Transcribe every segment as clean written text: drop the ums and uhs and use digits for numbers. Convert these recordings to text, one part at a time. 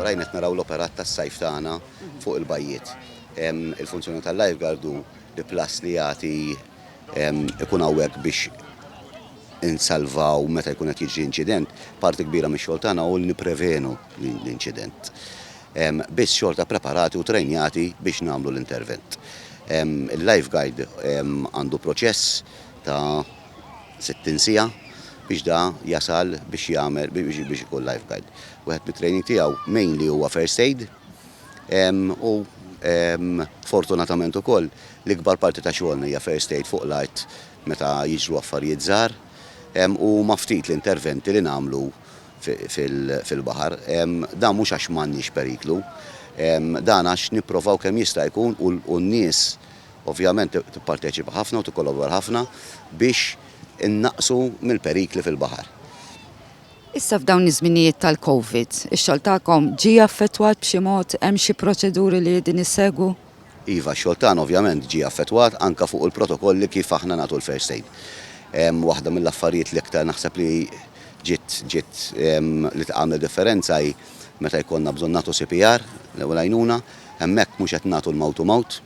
oħrajn qed naraw l-operat tas-sajf tagħna fuq il-bajjiet. Il-funzjoni tal-lifeguard hu li plus li jagħti ikun hawnhekk biex insalvaw meta jkun qed jiġri inċident, parti kbira mix-xogħol tagħna hu li nipprevenu l-inċident. Biss xorta preparati u trenjati biex nagħmlu l-intervent. Il-lifeguard għandu proċess ta' 60 siegħa biex da jasal biex jagħmel biex ikun lifeguard. Wieħed mit-training tiegħu mainly huwa first aid u fortunatament ukoll l-ikbar parti ta' xogħolna hija first aid fuq l-art meta jiġru affarijiet żgħar u ma ftit l-interventi li nagħmlu fil-baħar. Dan mhux għax m'għandniex periklu, dan għax nipprovaw kemm jista' jkun u n-nies ovvjament tipparteċipa ħafna u tikkollabora ħafna biex innaqsu mill-perikli fil-baħar. Issa f'dawn iż-żminijiet tal-COVID, ix-xogħol tagħkom ġie affettwat b'xi mod, hemm xi proċeduri li qegħdin issegwu? Iva, x-xogħol tagħna ovvjament ġie affettwat anke fuq il-protokolli kif aħna nagħtu l-first aid. Waħda mill-affarijiet li aktar naħseb li ġiet li tagħmel differenza hi meta jkollna bżonn nagħtu CPR l-ewwel għajnuna, hemmhekk mhux qed nagħtu l-mouth to mouth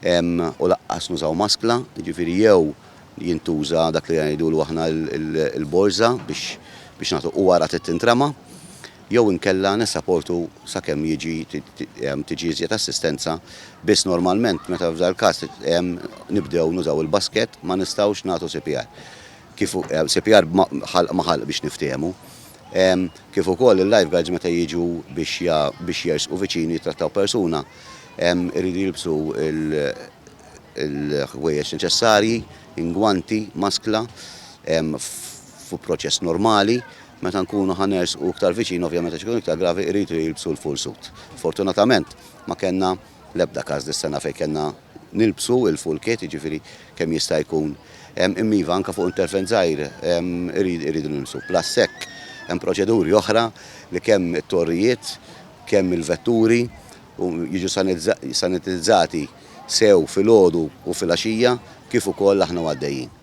u laqqas nużaw maskla, jiġifieri jew jintuża dak li jgħidulu aħna l-borża biex nagħtu u wara tintrema, jew inkella nissapportu sakemm tiġi iżjed assistenza biss normalment meta f'dal każ nibdew nużaw il-basket ma nistgħux nagħtu CPR. CPR maħal biex niftehmu. Kif ukoll il-lifeguards meta jiġu biex jersqu viċini jittrattaw persuna iridu jilbsu il-ħwejjeġ neċessarji, ingwanti, maskla fu proċess normali. Meta nkunu ħanersqu iktar viċin ovvjament għax ikun iktar gravi iridu jilbsu l-full suit. Fortunatament ma kellna l-ebda każ dis-sena fejn kellna nilbsu il-full kit, jiġifieri kemm jista' jkun immiva anke fuq intervent żgħir iridu nilbsu. Plus hekk hemm proċeduri oħra li kemm it-torrijiet, kemm il-vetturi jiġu sanitizzati sew filgħodu u filgħaxija kif ukoll aħna għaddejjin.